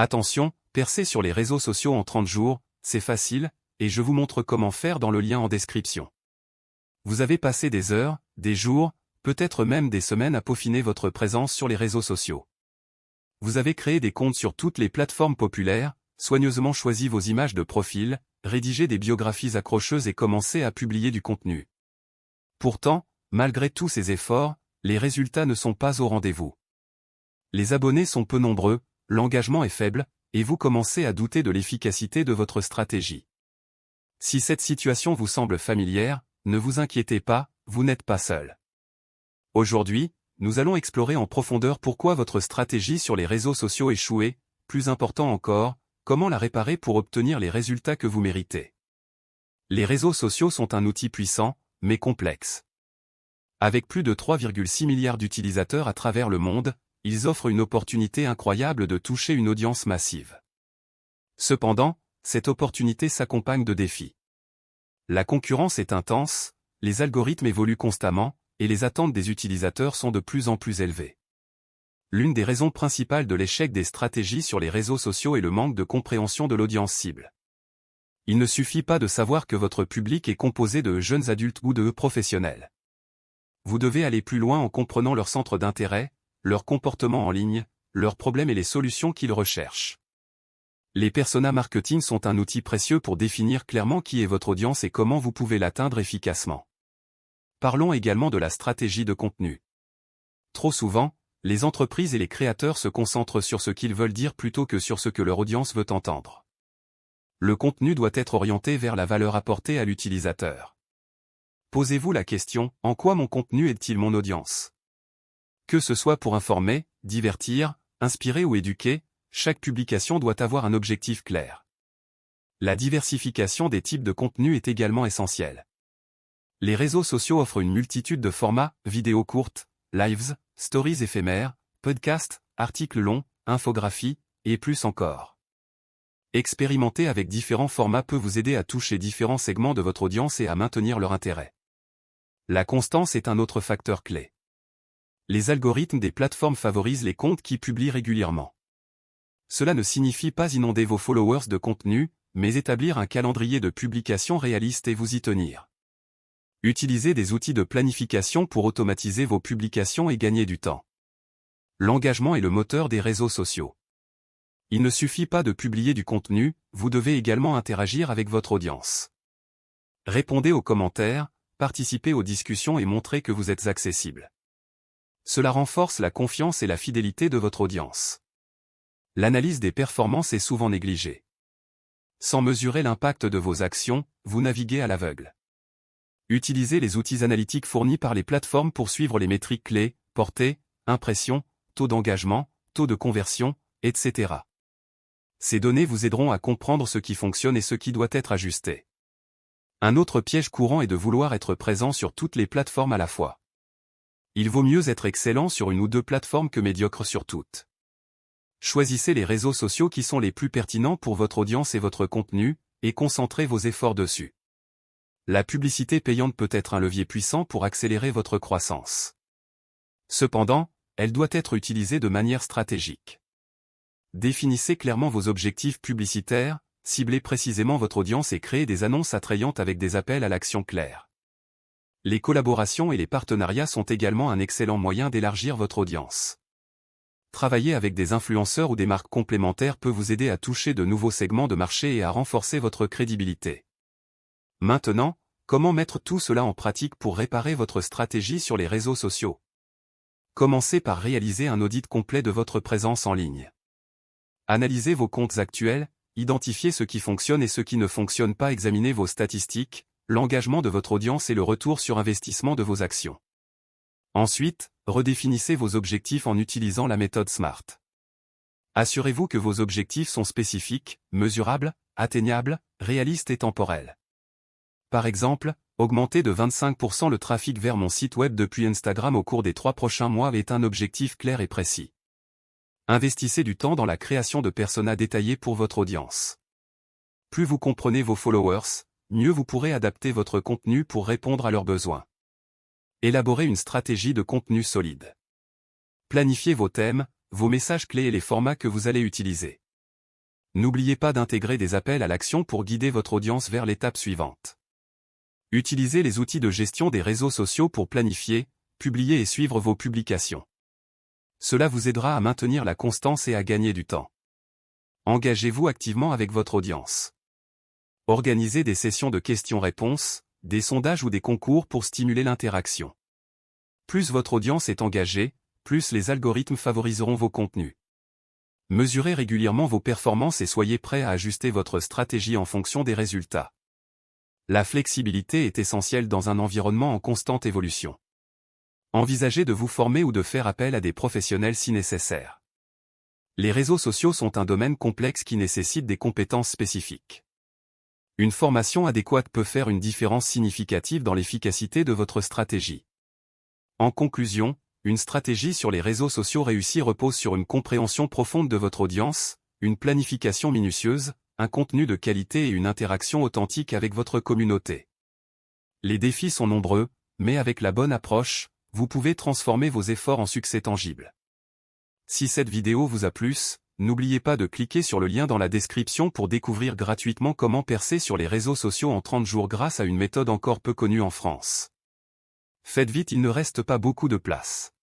Attention, percer sur les réseaux sociaux en 30 jours, c'est facile, et je vous montre comment faire dans le lien en description. Vous avez passé des heures, des jours, peut-être même des semaines à peaufiner votre présence sur les réseaux sociaux. Vous avez créé des comptes sur toutes les plateformes populaires, soigneusement choisi vos images de profil, rédigé des biographies accrocheuses et commencé à publier du contenu. Pourtant, malgré tous ces efforts, les résultats ne sont pas au rendez-vous. Les abonnés sont peu nombreux, l'engagement est faible, et vous commencez à douter de l'efficacité de votre stratégie. Si cette situation vous semble familière, ne vous inquiétez pas, vous n'êtes pas seul. Aujourd'hui, nous allons explorer en profondeur pourquoi votre stratégie sur les réseaux sociaux échouait, plus important encore, comment la réparer pour obtenir les résultats que vous méritez. Les réseaux sociaux sont un outil puissant, mais complexe. Avec plus de 3,6 milliards d'utilisateurs à travers le monde, ils offrent une opportunité incroyable de toucher une audience massive. Cependant, cette opportunité s'accompagne de défis. La concurrence est intense, les algorithmes évoluent constamment, et les attentes des utilisateurs sont de plus en plus élevées. L'une des raisons principales de l'échec des stratégies sur les réseaux sociaux est le manque de compréhension de l'audience cible. Il ne suffit pas de savoir que votre public est composé de jeunes adultes ou de professionnels. Vous devez aller plus loin en comprenant leur centre d'intérêt, leur comportement en ligne, leurs problèmes et les solutions qu'ils recherchent. Les personas marketing sont un outil précieux pour définir clairement qui est votre audience et comment vous pouvez l'atteindre efficacement. Parlons également de la stratégie de contenu. Trop souvent, les entreprises et les créateurs se concentrent sur ce qu'ils veulent dire plutôt que sur ce que leur audience veut entendre. Le contenu doit être orienté vers la valeur apportée à l'utilisateur. Posez-vous la question, en quoi mon contenu aide-t-il mon audience? Que ce soit pour informer, divertir, inspirer ou éduquer, chaque publication doit avoir un objectif clair. La diversification des types de contenu est également essentielle. Les réseaux sociaux offrent une multitude de formats, vidéos courtes, lives, stories éphémères, podcasts, articles longs, infographies, et plus encore. Expérimenter avec différents formats peut vous aider à toucher différents segments de votre audience et à maintenir leur intérêt. La constance est un autre facteur clé. Les algorithmes des plateformes favorisent les comptes qui publient régulièrement. Cela ne signifie pas inonder vos followers de contenu, mais établir un calendrier de publication réaliste et vous y tenir. Utilisez des outils de planification pour automatiser vos publications et gagner du temps. L'engagement est le moteur des réseaux sociaux. Il ne suffit pas de publier du contenu, vous devez également interagir avec votre audience. Répondez aux commentaires, participez aux discussions et montrez que vous êtes accessible. Cela renforce la confiance et la fidélité de votre audience. L'analyse des performances est souvent négligée. Sans mesurer l'impact de vos actions, vous naviguez à l'aveugle. Utilisez les outils analytiques fournis par les plateformes pour suivre les métriques clés, portée, impression, taux d'engagement, taux de conversion, etc. Ces données vous aideront à comprendre ce qui fonctionne et ce qui doit être ajusté. Un autre piège courant est de vouloir être présent sur toutes les plateformes à la fois. Il vaut mieux être excellent sur une ou deux plateformes que médiocre sur toutes. Choisissez les réseaux sociaux qui sont les plus pertinents pour votre audience et votre contenu, et concentrez vos efforts dessus. La publicité payante peut être un levier puissant pour accélérer votre croissance. Cependant, elle doit être utilisée de manière stratégique. Définissez clairement vos objectifs publicitaires, ciblez précisément votre audience et créez des annonces attrayantes avec des appels à l'action clairs. Les collaborations et les partenariats sont également un excellent moyen d'élargir votre audience. Travailler avec des influenceurs ou des marques complémentaires peut vous aider à toucher de nouveaux segments de marché et à renforcer votre crédibilité. Maintenant, comment mettre tout cela en pratique pour réparer votre stratégie sur les réseaux sociaux? Commencez par réaliser un audit complet de votre présence en ligne. Analysez vos comptes actuels, identifiez ce qui fonctionne et ce qui ne fonctionne pas, examinez vos statistiques, l'engagement de votre audience et le retour sur investissement de vos actions. Ensuite, redéfinissez vos objectifs en utilisant la méthode SMART. Assurez-vous que vos objectifs sont spécifiques, mesurables, atteignables, réalistes et temporels. Par exemple, augmenter de 25% le trafic vers mon site web depuis Instagram au cours des 3 prochains mois est un objectif clair et précis. Investissez du temps dans la création de personas détaillés pour votre audience. Plus vous comprenez vos followers, mieux vous pourrez adapter votre contenu pour répondre à leurs besoins. Élaborez une stratégie de contenu solide. Planifiez vos thèmes, vos messages clés et les formats que vous allez utiliser. N'oubliez pas d'intégrer des appels à l'action pour guider votre audience vers l'étape suivante. Utilisez les outils de gestion des réseaux sociaux pour planifier, publier et suivre vos publications. Cela vous aidera à maintenir la constance et à gagner du temps. Engagez-vous activement avec votre audience. Organisez des sessions de questions-réponses, des sondages ou des concours pour stimuler l'interaction. Plus votre audience est engagée, plus les algorithmes favoriseront vos contenus. Mesurez régulièrement vos performances et soyez prêt à ajuster votre stratégie en fonction des résultats. La flexibilité est essentielle dans un environnement en constante évolution. Envisagez de vous former ou de faire appel à des professionnels si nécessaire. Les réseaux sociaux sont un domaine complexe qui nécessite des compétences spécifiques. Une formation adéquate peut faire une différence significative dans l'efficacité de votre stratégie. En conclusion, une stratégie sur les réseaux sociaux réussie repose sur une compréhension profonde de votre audience, une planification minutieuse, un contenu de qualité et une interaction authentique avec votre communauté. Les défis sont nombreux, mais avec la bonne approche, vous pouvez transformer vos efforts en succès tangible. Si cette vidéo vous a plu, n'oubliez pas de cliquer sur le lien dans la description pour découvrir gratuitement comment percer sur les réseaux sociaux en 30 jours grâce à une méthode encore peu connue en France. Faites vite, il ne reste pas beaucoup de place.